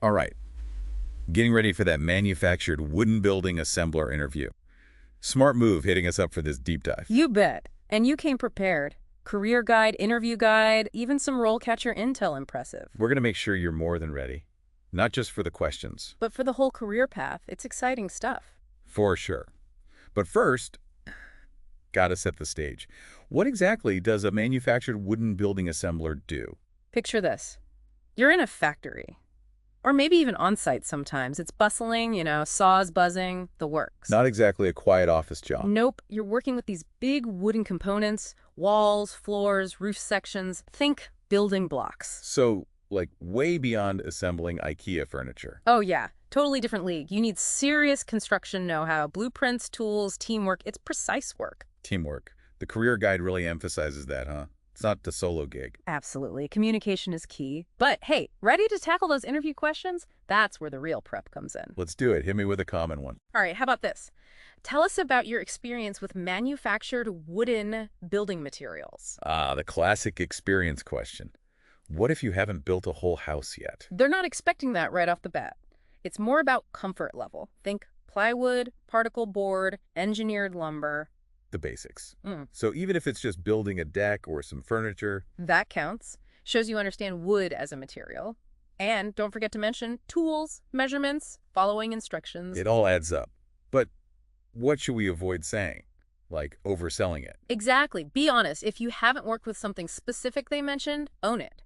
All right, getting ready for that manufactured wooden building assembler interview. Smart move hitting us up for this deep dive. You bet. And you came prepared. Career guide, interview guide, even some RoleCatcher intel impressive. We're going to make sure you're more than ready, not just for the questions. But for the whole career path, it's exciting stuff. For sure. But first, gotta set the stage. What exactly does a manufactured wooden building assembler do? Picture this. You're in a factory. Or maybe even on-site sometimes. It's bustling, saws buzzing, the works. Not exactly a quiet office job. Nope, you're working with these big wooden components, walls, floors, roof sections. Think building blocks. So, like, way beyond assembling IKEA furniture. Oh yeah, totally different league. You need serious construction know-how, blueprints, tools, teamwork. It's precise work. Teamwork. The career guide really emphasizes that, huh? It's not the solo gig. Absolutely. Communication is key. But hey, ready to tackle those interview questions? That's where the real prep comes in. Let's do it. Hit me with a common one. All right, how about this? Tell us about your experience with manufactured wooden building materials. Ah, the classic experience question. What if you haven't built a whole house yet? They're not expecting that right off the bat. It's more about comfort level. Think plywood, particle board, engineered lumber. The basics. So even if it's just building a deck or some furniture. That counts. Shows you understand wood as a material. And don't forget to mention tools, measurements, following instructions. It all adds up. But what should we avoid saying? Like overselling it? Exactly. Be honest. If you haven't worked with something specific they mentioned, own it.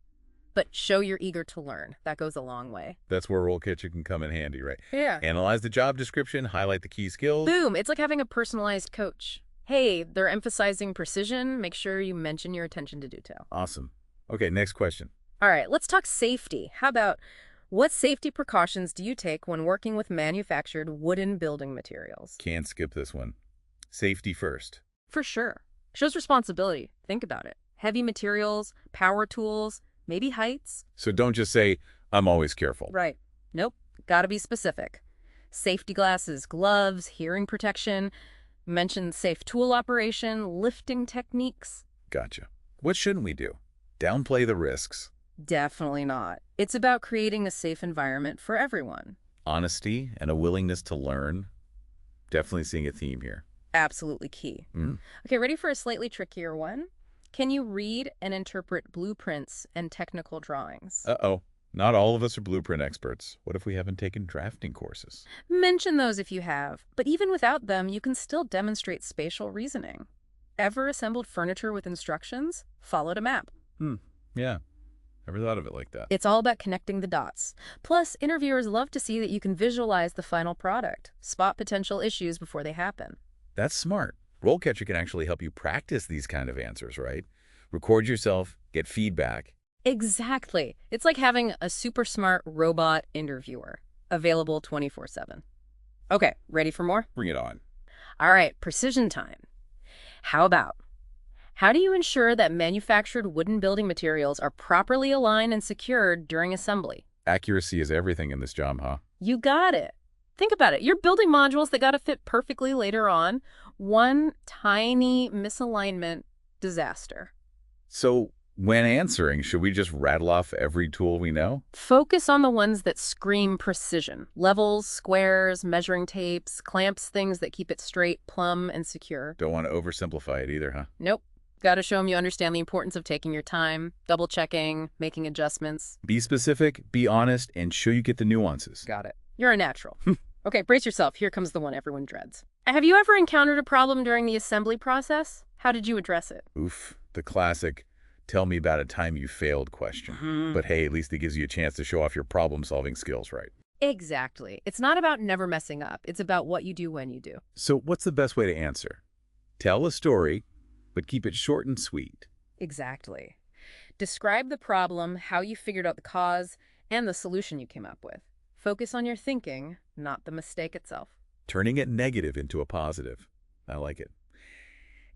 But show you're eager to learn. That goes a long way. That's where RoleCatcher can come in handy, right? Yeah. Analyze the job description, highlight the key skills. Boom. It's like having a personalized coach. Hey, they're emphasizing precision. Make sure you mention your attention to detail. Awesome. Okay, next question. All right, let's talk safety. How about what safety precautions do you take when working with manufactured wooden building materials? Can't skip this one. Safety first. For sure. Shows responsibility. Think about it. Heavy materials, power tools, maybe heights. So don't just say, I'm always careful. Right. Nope. Gotta be specific. Safety glasses, gloves, hearing protection. Mention safe tool operation, lifting techniques. Gotcha. What shouldn't we do? Downplay the risks. Definitely not. It's about creating a safe environment for everyone. Honesty and a willingness to learn. Definitely seeing a theme here. Absolutely key. Okay, ready for a slightly trickier one? Can you read and interpret blueprints and technical drawings? Uh-oh. Not all of us are blueprint experts. What if we haven't taken drafting courses? Mention those if you have, but even without them, you can still demonstrate spatial reasoning. Ever assembled furniture with instructions? Followed a map. Yeah. Never thought of it like that. It's all about connecting the dots. Plus, interviewers love to see that you can visualize the final product, spot potential issues before they happen. That's smart. RoleCatcher can actually help you practice these kind of answers, right? Record yourself, get feedback. Exactly. It's like having a super smart robot interviewer, available 24/7. Okay, ready for more? Bring it on. All right, precision time. How do you ensure that manufactured wooden building materials are properly aligned and secured during assembly? Accuracy is everything in this job, huh? You got it. Think about it. You're building modules that got to fit perfectly later on. One tiny misalignment, disaster. So when answering, should we just rattle off every tool we know? Focus on the ones that scream precision. Levels, squares, measuring tapes, clamps, things that keep it straight, plumb, and secure. Don't want to oversimplify it either, huh? Nope. Got to show them you understand the importance of taking your time, double-checking, making adjustments. Be specific, be honest, and show you get the nuances. Got it. You're a natural. Okay, brace yourself. Here comes the one everyone dreads. Have you ever encountered a problem during the assembly process? How did you address it? Oof, the classic, tell me about a time you failed question. But hey, at least it gives you a chance to show off your problem-solving skills, right? Exactly. It's not about never messing up. It's about what you do when you do. So what's the best way to answer? Tell a story, but keep it short and sweet. Exactly. Describe the problem, how you figured out the cause, and the solution you came up with. Focus on your thinking, not the mistake itself. Turning it negative into a positive. I like it.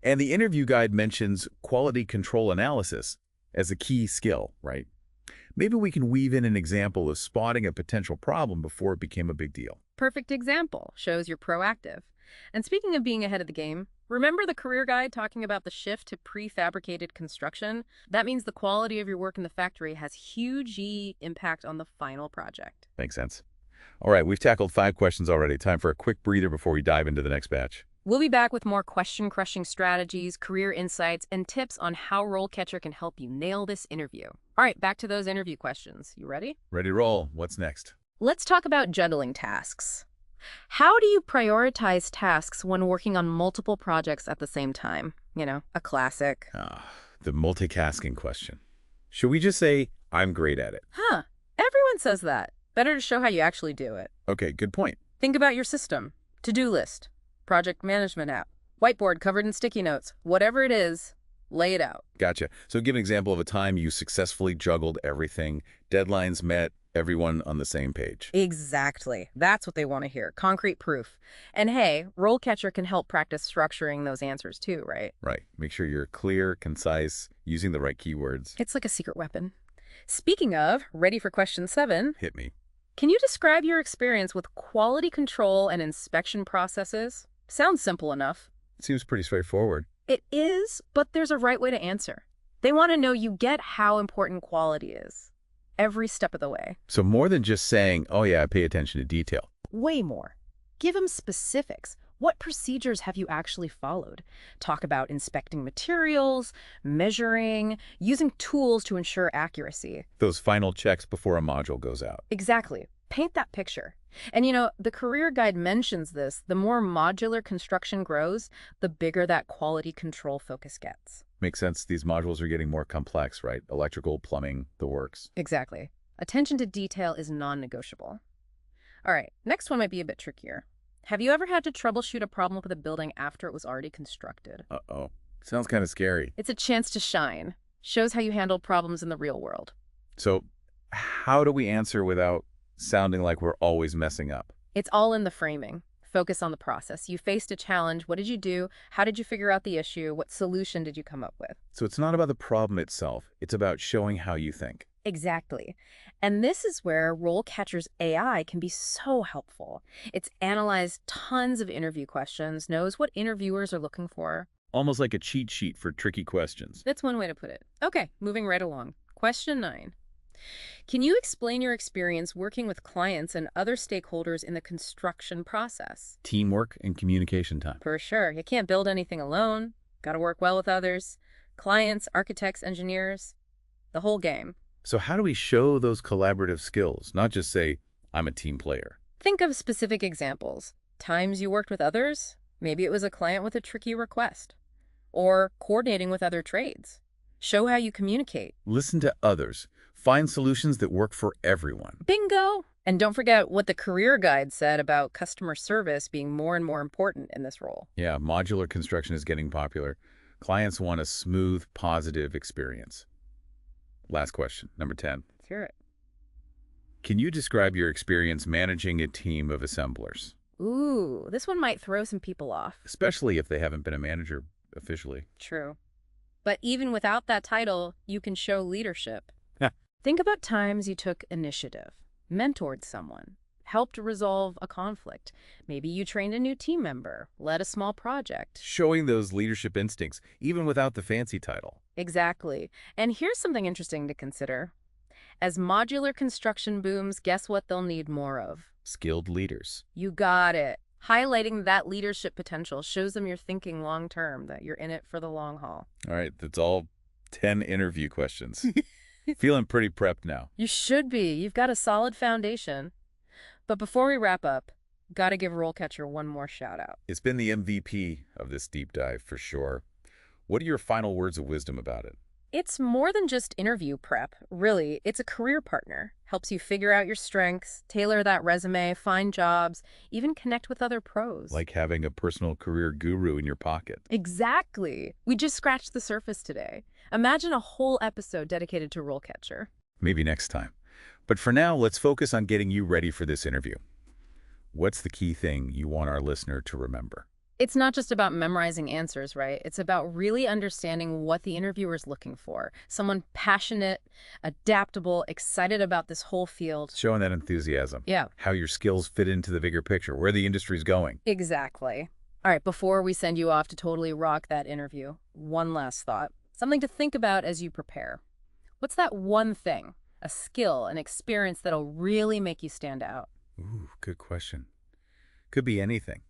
And the interview guide mentions quality control analysis as a key skill, right? Maybe we can weave in an example of spotting a potential problem before it became a big deal. Perfect example. Shows you're proactive. And speaking of being ahead of the game, Remember the career guide talking about the shift to prefabricated construction? That means the quality of your work in the factory has huge impact on the final project. Makes sense. All right, we've tackled 5 questions already. Time for a quick breather before we dive into the next batch. We'll be back with more question-crushing strategies, career insights, and tips on how RoleCatcher can help you nail this interview. All right, back to those interview questions. You ready? Ready to roll. What's next? Let's talk about juggling tasks. How do you prioritize tasks when working on multiple projects at the same time? You know, a classic. The multitasking question. Should we just say, I'm great at it? Huh. Everyone says that. Better to show how you actually do it. Okay, good point. Think about your system. To-do list. Project management app. Whiteboard covered in sticky notes. Whatever it is, lay it out. Gotcha. So give an example of a time you successfully juggled everything, deadlines met, everyone on the same page. Exactly. That's what they want to hear. Concrete proof. And hey, RoleCatcher can help practice structuring those answers too, right? Right. Make sure you're clear, concise, using the right keywords. It's like a secret weapon. Speaking of, ready for question 7. Hit me. Can you describe your experience with quality control and inspection processes? Sounds simple enough. Seems pretty straightforward. It is, but there's a right way to answer. They want to know you get how important quality is. Every step of the way. So more than just saying, oh yeah, I pay attention to detail. Way more. Give them specifics. What procedures have you actually followed? Talk about inspecting materials, measuring, using tools to ensure accuracy. Those final checks before a module goes out. Exactly. Paint that picture. And you know, the career guide mentions this. The more modular construction grows, the bigger that quality control focus gets. Makes sense. These modules are getting more complex, right? Electrical, plumbing, the works. Exactly. Attention to detail is non-negotiable. All right, next one might be a bit trickier. Have you ever had to troubleshoot a problem with a building after it was already constructed? Uh-oh. Sounds kind of scary. It's a chance to shine. Shows how you handle problems in the real world. So how do we answer without sounding like we're always messing up? It's all in the framing. Focus on the process. You faced a challenge. What did you do? How did you figure out the issue? What solution did you come up with? So it's not about the problem itself. It's about showing how you think. Exactly. And this is where RoleCatcher's AI can be so helpful. It's analyzed tons of interview questions, knows what interviewers are looking for. Almost like a cheat sheet for tricky questions. That's one way to put it. Okay, moving right along. Question 9. Can you explain your experience working with clients and other stakeholders in the construction process? Teamwork and communication time. For sure. You can't build anything alone. Got to work well with others. Clients, architects, engineers, the whole game. So how do we show those collaborative skills? Not just say, I'm a team player. Think of specific examples. Times you worked with others. Maybe it was a client with a tricky request. Or coordinating with other trades. Show how you communicate. Listen to others. Find solutions that work for everyone. Bingo! And don't forget what the career guide said about customer service being more and more important in this role. Yeah, modular construction is getting popular. Clients want a smooth, positive experience. Last question, number 10. Let's hear it. Can you describe your experience managing a team of assemblers? Ooh, this one might throw some people off. Especially if they haven't been a manager officially. True. But even without that title, you can show leadership. Yeah. Think about times you took initiative, mentored someone, helped resolve a conflict. Maybe you trained a new team member, led a small project. Showing those leadership instincts, even without the fancy title. Exactly. And here's something interesting to consider. As modular construction booms, guess what they'll need more of? Skilled leaders. You got it. Highlighting that leadership potential shows them you're thinking long-term, that you're in it for the long haul. All right, that's all 10 interview questions. Feeling pretty prepped now. You should be. You've got a solid foundation. But before we wrap up, gotta give RoleCatcher one more shout out. It's been the MVP of this deep dive for sure. What are your final words of wisdom about it? It's more than just interview prep. Really, it's a career partner. Helps you figure out your strengths, tailor that resume, find jobs, even connect with other pros. Like having a personal career guru in your pocket. Exactly. We just scratched the surface today. Imagine a whole episode dedicated to RoleCatcher. Maybe next time. But for now, let's focus on getting you ready for this interview. What's the key thing you want our listener to remember? It's not just about memorizing answers, right? It's about really understanding what the interviewer's looking for. Someone passionate, adaptable, excited about this whole field. Showing that enthusiasm. Yeah. How your skills fit into the bigger picture, where the industry's going. Exactly. All right, before we send you off to totally rock that interview, one last thought. Something to think about as you prepare. What's that one thing, a skill, an experience that'll really make you stand out? Ooh, good question. Could be anything.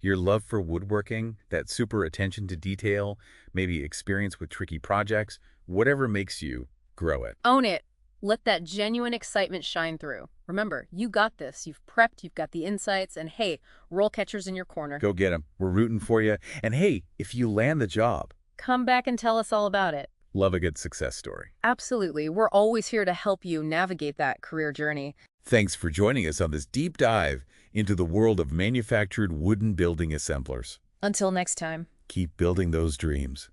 Your love for woodworking, that super attention to detail, maybe experience with tricky projects, whatever makes you grow it. Own it. Let that genuine excitement shine through. Remember, you got this. You've prepped, you've got the insights, and hey, role catcher's in your corner. Go get 'em. We're rooting for you. And hey, if you land the job, Come back and tell us all about it. love a good success story. Absolutely. We're always here to help you navigate that career journey. Thanks for joining us on this deep dive into the world of manufactured wooden building assemblers. Until next time. Keep building those dreams.